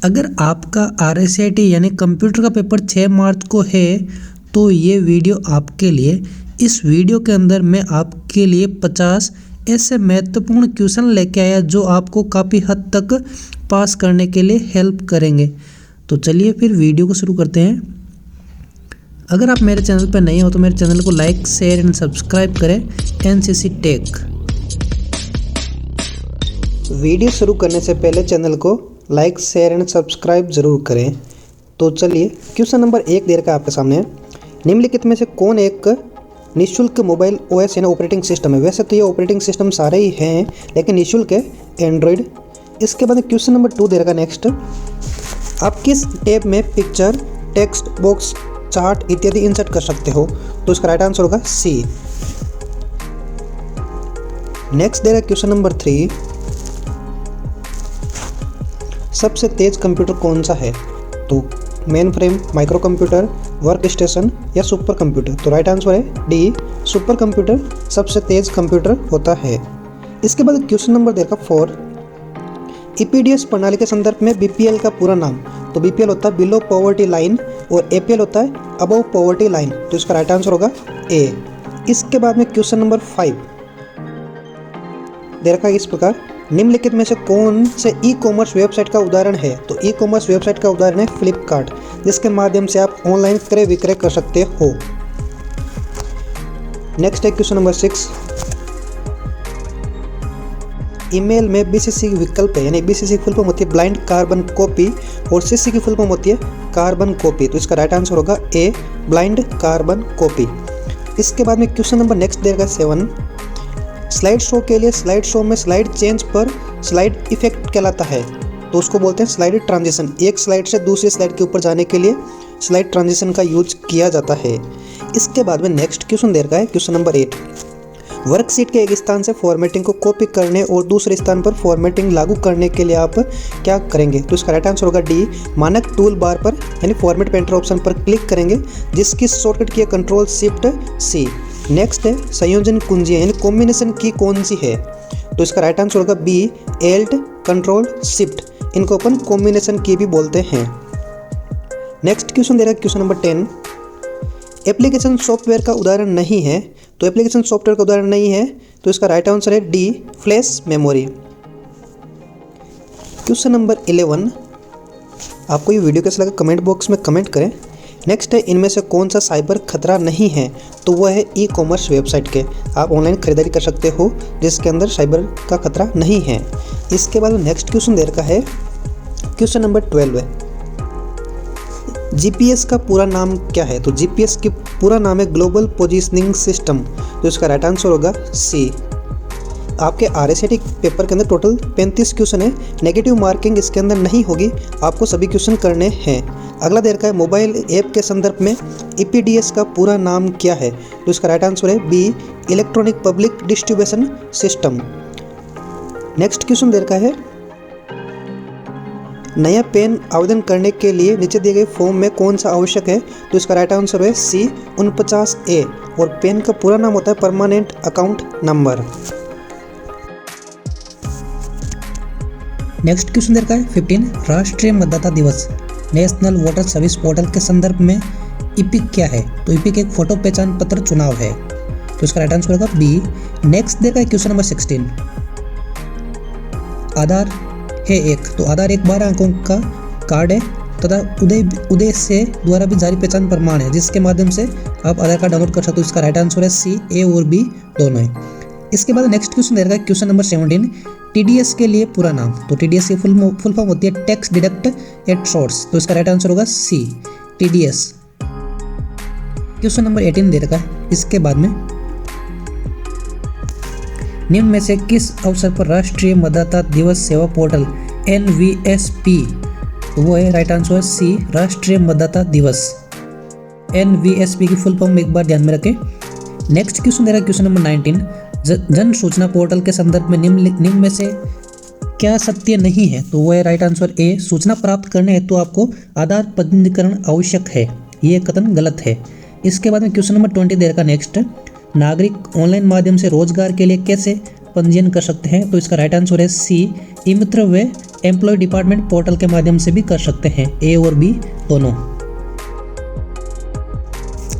अगर आपका RSIT यानी कंप्यूटर का पेपर 6 मार्च को है तो ये वीडियो आपके लिए। इस वीडियो के अंदर मैं आपके लिए 50 ऐसे महत्वपूर्ण क्वेश्चन लेके आया जो आपको काफ़ी हद तक पास करने के लिए हेल्प करेंगे। तो चलिए फिर वीडियो को शुरू करते हैं। अगर आप मेरे चैनल पर नए हो तो मेरे चैनल को लाइक, शेयर एंड सब्सक्राइब करें। NCC tech. वीडियो शुरू करने से पहले चैनल को लाइक, शेयर एंड सब्सक्राइब जरूर करें। तो चलिए क्वेश्चन नंबर 1 दे रखा है आपके सामने। निम्नलिखित में से कौन एक निःशुल्क मोबाइल OS यानी ऑपरेटिंग सिस्टम है? वैसे तो ये ऑपरेटिंग सिस्टम सारे ही हैं लेकिन निःशुल्क है एंड्रॉयड। इसके बाद क्वेश्चन नंबर 2 दे रखा नेक्स्ट। आप किस टैब में पिक्चर, टेक्स्ट बॉक्स, चार्ट इत्यादि इंसर्ट कर सकते हो? तो इसका राइट आंसर होगा C। नेक्स्ट दे रहा है क्वेश्चन नंबर 3। सबसे तेज कंप्यूटर कौन सा है? तो main frame, micro computer, work station या सुपर कंप्यूटर? तो राइट आंसर है डी, सुपर कंप्यूटर सबसे तेज कंप्यूटर होता है। इसके बाद क्वेश्चन नंबर देखा 4। EPDS प्रणाली के संदर्भ में BPL का पूरा नाम? तो BPL होता है बिलो पॉवर्टी लाइन और APL होता है अबव पॉवर्टी लाइन। तो इसका राइट आंसर होगा A। इसके बाद में क्वेश्चन नंबर 5 दे रखा है इस प्रकार। निम्नलिखित में से कौन से ई-कॉमर्स वेबसाइट का उदाहरण है? तो ई-कॉमर्स वेबसाइट का उदाहरण है फ्लिपकार्ट, जिसके माध्यम से आप ऑनलाइन क्रय विक्रय कर सकते हो। नेक्स्ट है क्वेश्चन नंबर 6। ईमेल में BCC विकल्प है, यानी BCC फुल फॉर्म होती है ब्लाइंड कार्बन कॉपी और CC की फुल फॉर्म होती है कार्बन कॉपी। तो इसका राइट आंसर होगा A, ब्लाइंड कार्बन कॉपी। इसके बाद में क्वेश्चन नंबर नेक्स्ट देगा 7। स्लाइड शो के लिए स्लाइड शो में स्लाइड चेंज पर स्लाइड इफेक्ट कहलाता है, तो उसको बोलते हैं स्लाइड ट्रांजिशन। एक स्लाइड से दूसरी स्लाइड के ऊपर जाने के लिए स्लाइड ट्रांजिशन का यूज किया जाता है। इसके बाद में नेक्स्ट क्वेश्चन दे रखा है क्वेश्चन नंबर 8। वर्कशीट के एक स्थान से फॉर्मेटिंग को कॉपी करने और दूसरे स्थान पर फॉर्मेटिंग लागू करने के लिए आप क्या करेंगे? तो इसका राइट आंसर होगा डी, मानक टूल बार पर यानी फॉर्मेट पेंटर ऑप्शन पर क्लिक करेंगे, जिसकी शॉर्टकट की Ctrl+Shift+C। नेक्स्ट है संयोजन कुंजियाँ यानी कॉम्बिनेशन की कौन सी है? तो इसका राइट आंसर होगा B, Alt Ctrl+Shift। इनको अपन कॉम्बिनेशन की भी बोलते हैं। नेक्स्ट क्वेश्चन दे रहा है क्वेश्चन नंबर 10। एप्लीकेशन सॉफ्टवेयर का उदाहरण नहीं है, तो एप्लीकेशन सॉफ्टवेयर का उदाहरण नहीं है तो इसका राइट आंसर है D, flash memory. Question number 11। आपको ये वीडियो कैसा लगा कमेंट बॉक्स में कमेंट करें। नेक्स्ट है इनमें से कौन सा साइबर खतरा नहीं है? तो वह है ई-कॉमर्स वेबसाइट के। आप ऑनलाइन खरीदारी कर सकते हो जिसके अंदर साइबर का खतरा नहीं है। इसके बाद नेक्स्ट क्वेश्चन दे रखा है क्वेश्चन नंबर 12 है। GPS का पूरा नाम क्या है? तो GPS की पूरा नाम है ग्लोबल पोजिशनिंग सिस्टम। तो इसका राइट आंसर होगा C। आपके RSIT पेपर के अंदर टोटल 35 क्वेश्चन है। नेगेटिव मार्किंग इसके अंदर नहीं होगी, आपको सभी क्वेश्चन करने हैं। अगला दे रखा है मोबाइल ऐप के संदर्भ में EPDS का पूरा नाम क्या है? तो इसका राइट आंसर है B, electronic public distribution system. Next question दे रखा है नया पेन आवेदन करने के लिए नीचे दिए गए फॉर्म में कौन सा आवश्यक है? तो इसका राइट आंसर है C, 49A। और पेन का पूरा नाम होता है permanent account number. Next question दे रखा है 15। राष्ट्रीय मतदाता दिवस नेशनल वोटर सर्विस पोर्टल के संदर्भ में EPIC क्या है? तो EPIC एक फोटो पहचान पत्र चुनाव है। तो इसका राइट आंसर होगा B। नेक्स्ट दे रखा है क्वेश्चन नंबर 16। आधार है एक, तो आधार एक 12 अंकों का कार्ड है तथा उदय से द्वारा भी जारी पहचान प्रमाण है, जिसके माध्यम से आप आधार कार्ड डाउनलोड कर सकते हो। इसका राइट आंसर है C, A और B दोनों है। इसके बाद नेक्स्ट क्वेश्चन दे रखा है क्वेश्चन नंबर 17। TDS के लिए पूरा नाम? तो TDS की फुल फॉर्म होती है टैक्स डिडक्ट एट सोर्स। तो इसका राइट आंसर होगा C, TDS। क्वेश्चन नंबर 18 दे रखा है। इसके बाद में निम्न में से किस अवसर पर राष्ट्रीय मतदाता दिवस सेवा पोर्टल NVSP? तो वो है राइट आंसर C, राष्ट्रीय मतदाता दिवस। NVSP की फुल फॉर्म एक बार ध्यान में रखें। नेक्स्ट क्वेश्चन दे रहा है क्वेश्चन नंबर 19। जन सूचना पोर्टल के संदर्भ में निम्न में से क्या सत्य नहीं है? तो वो है राइट आंसर A, सूचना प्राप्त करने हेतु तो आपको आधार पंजीकरण आवश्यक है। ये कथन गलत है। इसके बाद में क्वेश्चन नंबर 20 दे रखा नेक्स्ट। नागरिक ऑनलाइन माध्यम से रोजगार के लिए कैसे पंजीयन कर सकते हैं? तो इसका राइट आंसर है C, ई-मित्र व एम्प्लॉय डिपार्टमेंट पोर्टल के माध्यम से भी कर सकते हैं, ए और बी दोनों।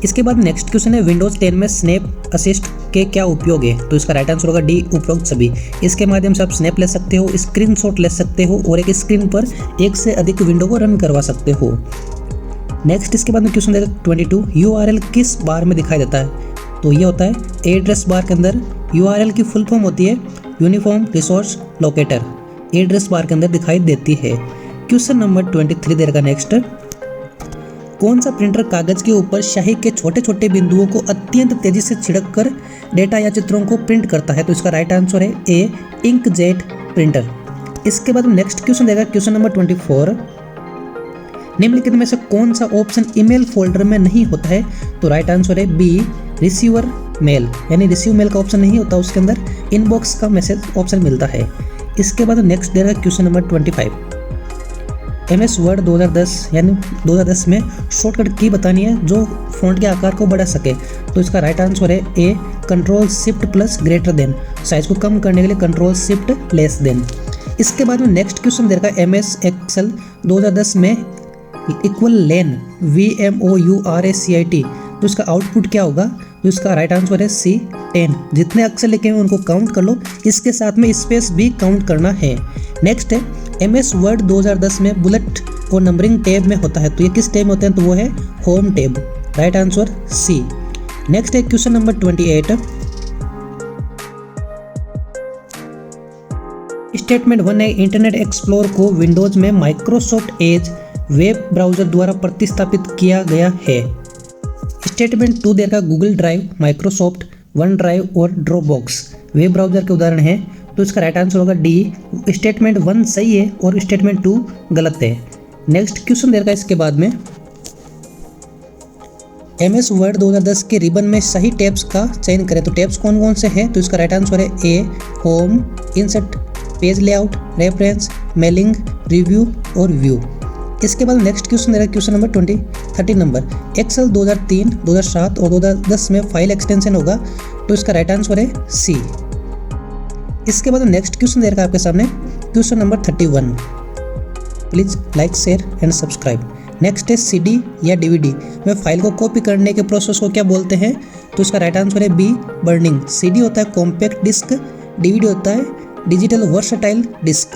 इसके बाद नेक्स्ट क्वेश्चन है विंडोज 10 में स्नैप असिस्ट के क्या उपयोग है? तो इसका राइट आंसर होगा डी, उपरोक्त सभी। इसके माध्यम से आप स्नैप ले सकते हो, स्क्रीनशॉट ले सकते हो और एक स्क्रीन पर एक से अधिक विंडो को रन करवा सकते हो। नेक्स्ट इसके बाद में क्वेश्चन देगा 22, URL किस बार में दिखाई देता है? तो ये होता है एड्रेस बार के अंदर। URL की फुल फॉर्म होती है uniform resource locator, address bar के अंदर दिखाई देती है। क्वेश्चन नंबर 23 देगा नेक्स्ट, कौन सा प्रिंटर कागज के ऊपर स्याही के छोटे छोटे बिंदुओं को अत्यंत तेजी से छिड़क कर डेटा या चित्रों को प्रिंट करता है? तो इसका राइट आंसर है ए, इंकजेट प्रिंटर। इसके बाद नेक्स्ट क्वेश्चन देगा क्वेश्चन नंबर 24, निम्नलिखित में से कौन सा ऑप्शन ईमेल फोल्डर में नहीं होता है? तो राइट आंसर है बी, रिसीवर मेल, यानी रिसीव मेल का ऑप्शन नहीं होता, उसके अंदर इनबॉक्स का मैसेज ऑप्शन मिलता है। इसके बाद नेक्स्ट देगा क्वेश्चन नंबर 25, MS वर्ड 2010 यानी 2010 में शॉर्टकट की बतानी है जो फॉन्ट के आकार को बढ़ा सके। तो इसका राइट आंसर है A, control shift plus greater than, साइज को कम करने के लिए कंट्रोल शिफ्ट लेस देन। इसके बाद में नेक्स्ट क्वेश्चन देगा MS एक्सेल 2010 में इक्वल लेन VMOURACIT, तो इसका आउटपुट क्या होगा? तो इसका राइट आंसर है सी, 10। जितने अक्षर लिखे हैं उनको काउंट कर लो, इसके साथ में स्पेस भी काउंट करना है। नेक्स्ट है MS वर्ड 2010 में बुलेट और नंबरिंग टैब में होता है, तो ये किस टैब में होते हैं? तो वो है home tab, right answer C. Next है क्वेश्चन नंबर 28, स्टेटमेंट 1 है इंटरनेट एक्सप्लोर को विंडोज में माइक्रोसॉफ्ट एज वेब ब्राउजर द्वारा प्रतिस्थापित किया गया है। स्टेटमेंट 2 देगा Google drive, Microsoft OneDrive और ड्रॉपबॉक्स वेब ब्राउजर के उदाहरण हैं, तो इसका राइट आंसर होगा डी, स्टेटमेंट 1 सही है और स्टेटमेंट 2 गलत है। नेक्स्ट क्वेश्चन देगा इसके बाद में MS वर्ड 2010 के रिबन में सही टैब्स का चयन करें, तो टैब्स कौन कौन से हैं? तो इसका राइट आंसर है A, home, insert, page layout, reference, mailing, review और व्यू। इसके बाद नेक्स्ट क्वेश्चन देगा क्वेश्चन नंबर 30 नंबर, एक्सेल 2003, 2007 और 2010 में फाइल एक्सटेंशन होगा, तो इसका राइट आंसर है सी। इसके बाद नेक्स्ट क्वेश्चन देगा आपके सामने question number 31, please like share and subscribe. Next है CD या DVD में फाइल को कॉपी करने के प्रोसेस को क्या बोलते हैं? तो इसका राइट आंसर है बी, बर्निंग। CD होता है कॉम्पैक्ट डिस्क, DVD होता है digital versatile disc.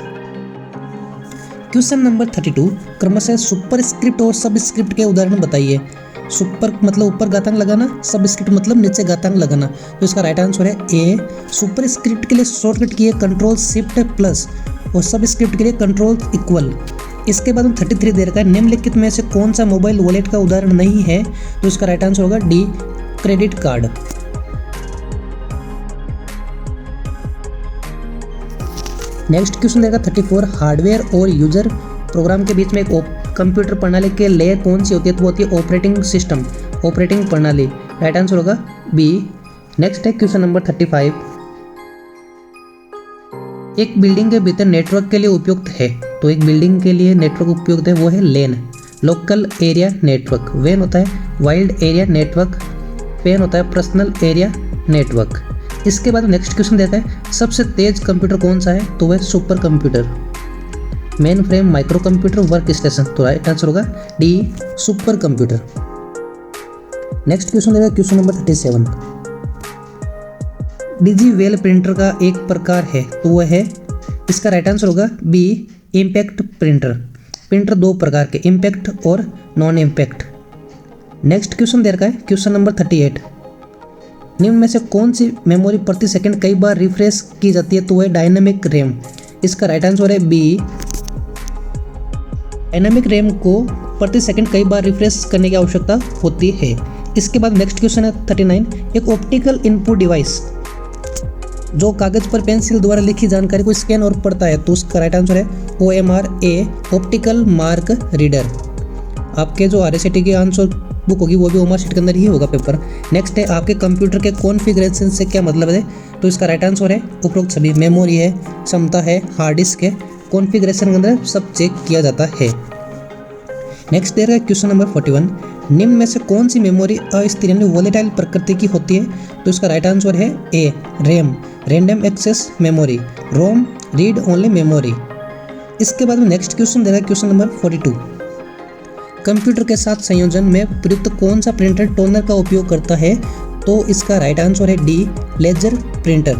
Question number 32, क्रमशः सुपर स्क्रिप्ट और सब स्क्रिप्ट के उदाहरण बताइए। सुपर मतलब ऊपर घातांक लगाना, सब स्क्रिप्ट मतलब नीचे घातांक लगाना, तो इसका राइट आंसर है ए। सुपर स्क्रिप्ट के लिए शॉर्टकट की है कंट्रोल शिफ्ट प्लस और सब स्क्रिप्ट के लिए कंट्रोल इक्वल। इसके बाद 33 दे रखा है निम्नलिखित में से कौन सा मोबाइल वॉलेट का उदाहरण नहीं है? तो इसका राइट आंसर होगा D, credit card. Next question देगा 34, हार्डवेयर और यूजर प्रोग्राम के बीच में एक कंप्यूटर प्रणाली के लेयर कौन सी होती है? तो वो होती है ऑपरेटिंग सिस्टम, ऑपरेटिंग प्रणाली, राइट आंसर होगा बी। नेक्स्ट है क्वेश्चन नंबर 35, एक बिल्डिंग के भीतर नेटवर्क के लिए उपयुक्त है, तो एक बिल्डिंग के लिए नेटवर्क उपयुक्त है वो है लेन, लोकल एरिया नेटवर्क। वैन होता है वाइल्ड एरिया नेटवर्क, पेन होता है पर्सनल एरिया नेटवर्क। इसके बाद नेक्स्ट क्वेश्चन देता है सबसे तेज कंप्यूटर कौन सा है? तो वह super computer, main frame, micro computer, work station, तो राइट आंसर होगा D, super computer. Next question देगा क्वेश्चन नंबर 37, डिजीवेल प्रिंटर का एक प्रकार है, तो वह है, इसका राइट आंसर होगा बी, इम्पैक्ट प्रिंटर। प्रिंटर दो प्रकार के, इम्पैक्ट और नॉन इम्पैक्ट। नेक्स्ट क्वेश्चन दे रखा है क्वेश्चन नंबर 38, निम्न में से कौन सी मेमोरी प्रति सेकंड कई बार रिफ्रेश की जाती है? तो वह डायनामिक रैम। इसका राइट आंसर है बी, डायनामिक रैम को प्रति सेकंड कई बार रिफ्रेश करने की आवश्यकता होती है। इसके बाद नेक्स्ट क्वेश्चन है 39, एक ऑप्टिकल इनपुट डिवाइस जो कागज पर पेंसिल द्वारा लिखी जानकारी को स्कैन और पढ़ता है, तो उसका राइट आंसर है OMR ए, ऑप्टिकल मार्क रीडर। आपके जो RSAT की आंसर बुक होगी वो भी OMR शीट के अंदर ही होगा पेपर। नेक्स्ट है आपके कंप्यूटर के कॉन्फ़िगरेशन से क्या मतलब है? तो इसका राइट आंसर है उपरोक्त सभी, मेमोरी है, क्षमता है, हार्ड डिस्क है, कॉन्फ़िगरेशन के अंदर सब चेक किया जाता है। नेक्स्ट दे रहा है क्वेश्चन नंबर 41, निम्न में से कौन सी मेमोरी अस्थिर यानी वोलेटाइल प्रकृति की होती है? तो इसका राइट आंसर है ए, रैम, रैंडम एक्सेस मेमोरी, रोम, रीड ओनली मेमोरी। इसके बाद में नेक्स्ट क्वेश्चन देगा क्वेश्चन नंबर 42। कंप्यूटर के साथ संयोजन में प्रयुक्त कौन सा प्रिंटर टोनर का उपयोग करता है? तो इसका राइट आंसर है डी, लेजर प्रिंटर।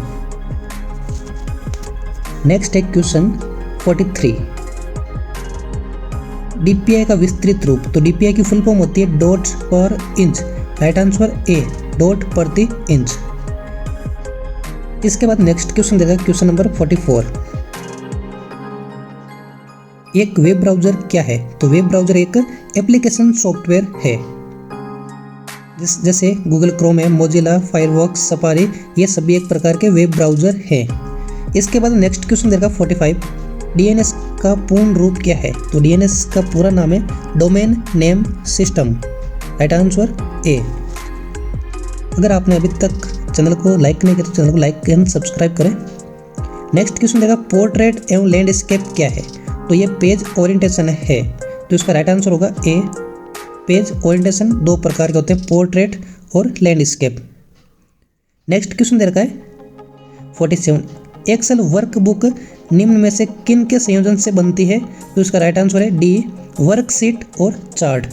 नेक्स्ट है क्वेश्चन 43। डीपीआई का विस्तृत रूप, तो डीपीआई की फुल फॉर्म होती है डॉट्स पर inch. Right answer A, dot प्रति इंच। इसके बाद नेक्स्ट क्वेश्चन देगा क्वेश्चन नंबर 44। एक वेब ब्राउजर क्या है? तो वेब ब्राउजर एक एप्लीकेशन सॉफ्टवेयर है, जैसे गूगल क्रोम है, मोजिला, फायरफॉक्स, सफारी, ये सभी एक प्रकार के वेब ब्राउजर हैं। इसके बाद नेक्स्ट क्वेश्चन देगा 45। डीएनएस का पूर्ण रूप क्या है? तो डीएनएस का पूरा नाम है domain name system. Right answer A. अगर आपने अभी तक चैनल को लाइक नहीं किया तो चैनल को लाइक एंड सब्सक्राइब करें। नेक्स्ट क्वेश्चन देगा पोर्ट्रेट एवं लैंडस्केप क्या है? तो ये पेज ओरिएंटेशन है, तो इसका राइट आंसर होगा ए। पेज ओरिएंटेशन दो प्रकार के होते हैं, पोर्ट्रेट और लैंडस्केप। नेक्स्ट क्वेश्चन दे रखा है 47। एक्सेल वर्कबुक निम्न में से किन के संयोजन से बनती है? तो इसका राइट आंसर है डी, वर्कशीट और चार्ट।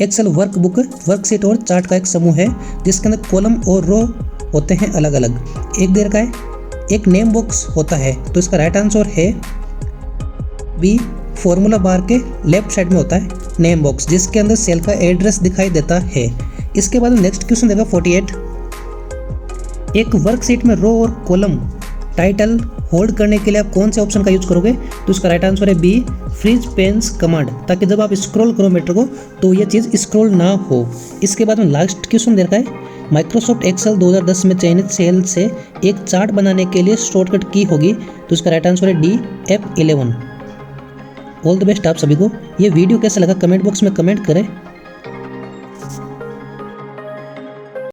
एक्सेल वर्कबुक वर्कशीट और चार्ट का एक समूह है जिसके अंदर कॉलम और रो होते हैं अलग अलग। एक दे रखा है एक नेम बॉक्स होता है, तो इसका राइट आंसर है बी, फॉर्मूला बार के लेफ्ट साइड में होता है नेम बॉक्स, जिसके अंदर सेल का एड्रेस दिखाई देता है। इसके बाद नेक्स्ट क्वेश्चन देगा 48। एक वर्कशीट में रो और कॉलम टाइटल होल्ड करने के लिए आप कौन से ऑप्शन का यूज करोगे? तो इसका राइट आंसर है बी, फ्रीज पेन्स कमांड, ताकि जब आप स्क्रॉल करो मैटर को तो ये चीज़ स्क्रॉल ना हो। इसके बाद में लास्ट क्वेश्चन दे रखा है माइक्रोसॉफ्ट एक्सेल 2010 में चयनित सेल से एक चार्ट बनाने के लिए शॉर्टकट की होगी, तो इसका राइट आंसर है D, F11। All the best आप सभी को। ये वीडियो कैसा लगा कमेंट बॉक्स में कमेंट करें।